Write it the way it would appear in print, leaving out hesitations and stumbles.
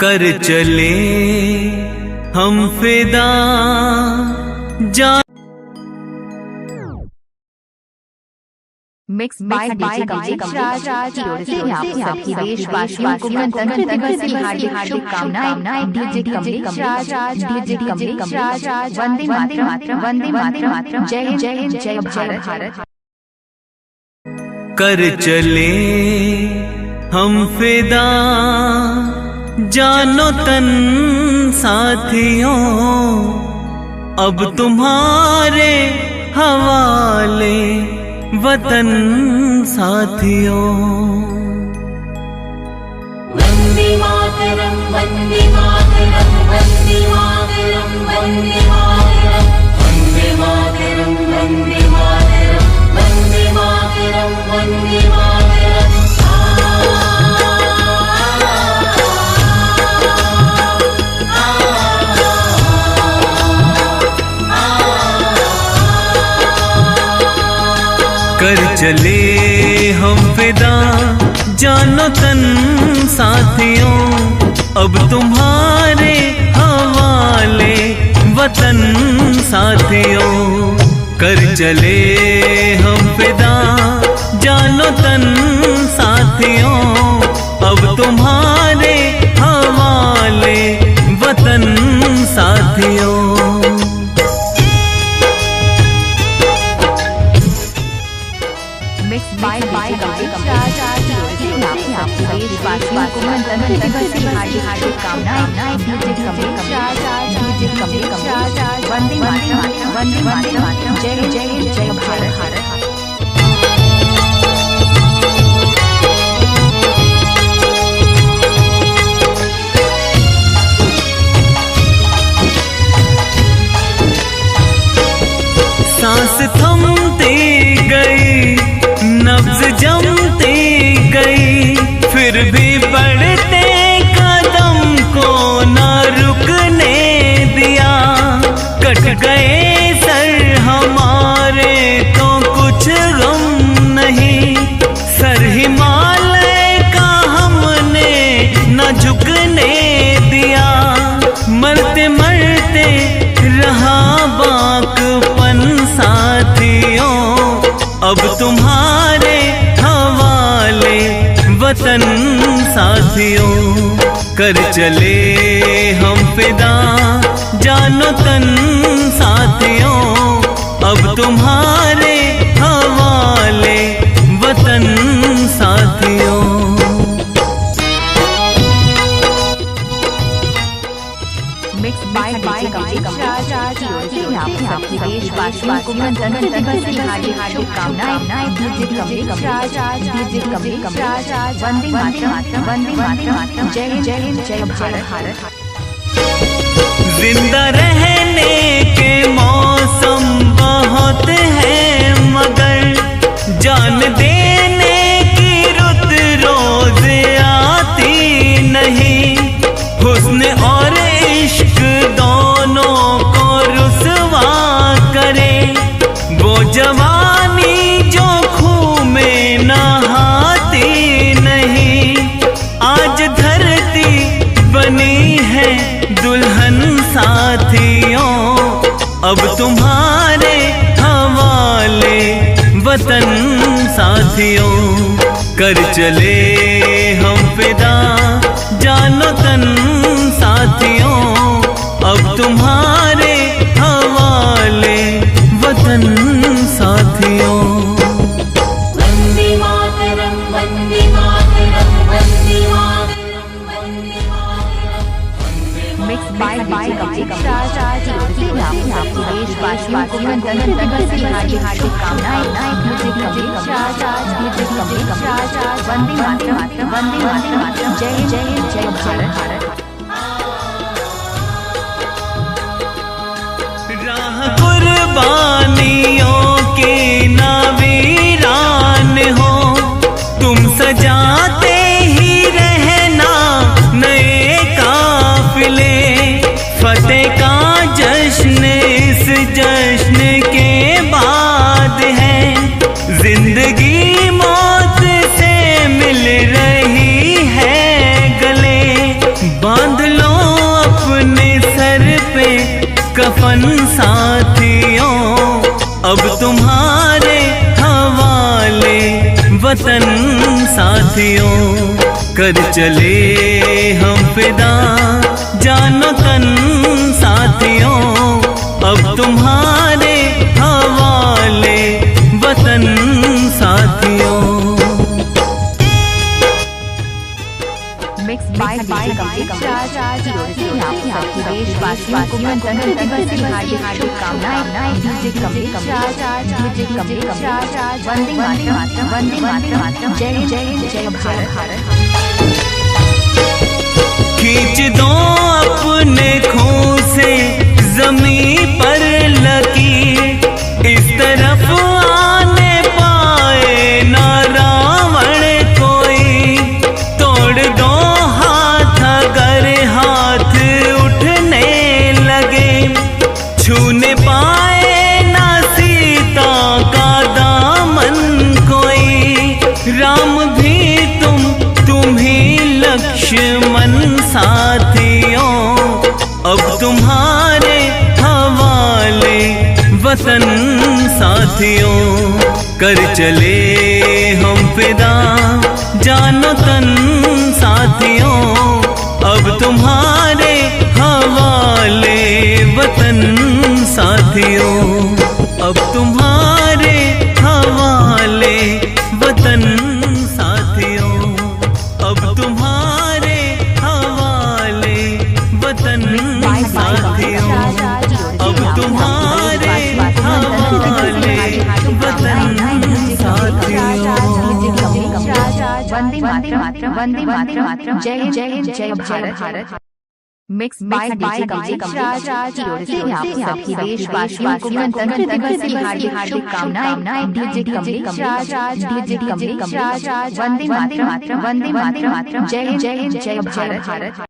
कर चले हम फिदा जा मिक्स बाय डीजे कमलेश राज की ओर से आप सभी देशवासियों को गणतंत्र दिवस की हार्दिक शुभकामनाएं। डीजे कमलेश राज, डीजे कमलेश राज, वंदे मातरम, वंदे मातरम, जय हिंद, जय हिंद, जय भारत। कर चले हम फिदा जानो तन साथियों, अब तुम्हारे हवाले वतन साथियों। वंदे मातरम, वंदे मातरम, वंदे मातरम, वंदे मातरम, वंदे मातरम, वंदे मातरम, वंदे मातरम, वंदे मातरम। कर चले हम फिदा जानो तन साथियों, अब तुम्हारे हवाले वतन साथियों। कर चले हम फिदा जानो तन साथियों, अब तुम्हारे हवाले वतन साथियों। मिक्स बाय डीजे कमलेश राज की ओर से आप सभी देशवासियों को गणतंत्र दिवस की हार्दिक शुभकामनाएं। डीजे कमलेश राज, डीजे कमलेश राज, वंदे मातरम, वंदे मातरम, जय हिंद, जय हिंद, जय भारत। सांस थमती गई, नब्ज जमती गई, फिर भी बढ़ते कदम को न रुकने दिया। कट गए सर हमारे तो कुछ गम नहीं, सर हिमालय का हमने न झुकने दिया। मरते मरते रहा बाकपन साथियों, अब तुम्हारे हवाले वतन साथियों। कर चले हम फिदा जानो तन साथियों, अब तुम्हारे हवाले वतन साथियों। मिक्स बाय डीजे कमलेश राज की ओर से आप सभी देशवासियों को गणतंत्र दिवस की हार्दिक शुभकामनाएं। डीजे कमलेश राज, डीजे कमलेश राज, वंदे मातरम, वंदे मातरम, जय हिंद, जय हिंद, जय भारत। जिंदा रहने के मौसम बहुत है, मगर जान देने की रुत रोज आती नहीं। हुस्न और इश्क दोनों को रुसवा करे, वो जवानी जो खून में नहाती नहीं। आज धरती बनी है दुल्हन साथियों, अब तुम्हारे हवाले वतन साथियों। कर चले हम फिदा जानो तन साथियों, अब तुम्हारे हवाले वतन साथियों। Vande Mataram, Vande Mataram, Vande Mataram, Vande Mataram. Mix by DJ Kamlesh राज की ओर से आप सभी देशवासियों को गणतंत्र दिवस की हार्दिक शुभकामनाएं। डीजे कमलेश राज, डीजे कमलेश राज, वंदे मातरम, वंदे मातरम, जय हिंद, जय हिंद, जय भारत। राह कुर्बानियों की ना वीरान हो, तुम सजाते ही रहना नए काफिले। फतेह का जश्न इस जश्न के बाद है, जिंदगी मौत से मिल रही है गले। बांध वतन साथियों, कर चले हम फिदा जानो तन साथियों, अब तुम्हारे हवाले वतन साथियों। मिक्स बाय देशवासियों को गणतंत्र दिवस की हार्दिक शुभकामनाएं। डीजे कमलेश वंदे मातरम, वंदे मातरम, जय जय जय भारत। खींच दो अपने खून से जमीन पर लकीर, इस तरफ आने पाए ना रावण कोई, तोड़ दो हाथ अगर हाथ उठने लगे, छूने पाए ना सीता का दामन कोई, राम भी तुम ही लक्ष्मण साथियों, अब तुम्हारे हवाले वतन साथियों, कर चले हम फिदा जानो तन साथियों, अब तुम्हारे हवाले वतन साथियों, अब तुम्हारे हवाले वतन साथियों, अब तुम्हारे हवाले वतन साथियों, अब तुम्हारे हवाले वतन साथियों। वंदे मातरम, वंदे मातरम, जय जय जय भारत। मिक्स बाय सभी देशवासियों को गणतंत्र दिवस की हार्दिक शुभकामनाएं। डीजे कमलेश वंदे मातरम, वंदे मातरम, जय जय जय भारत।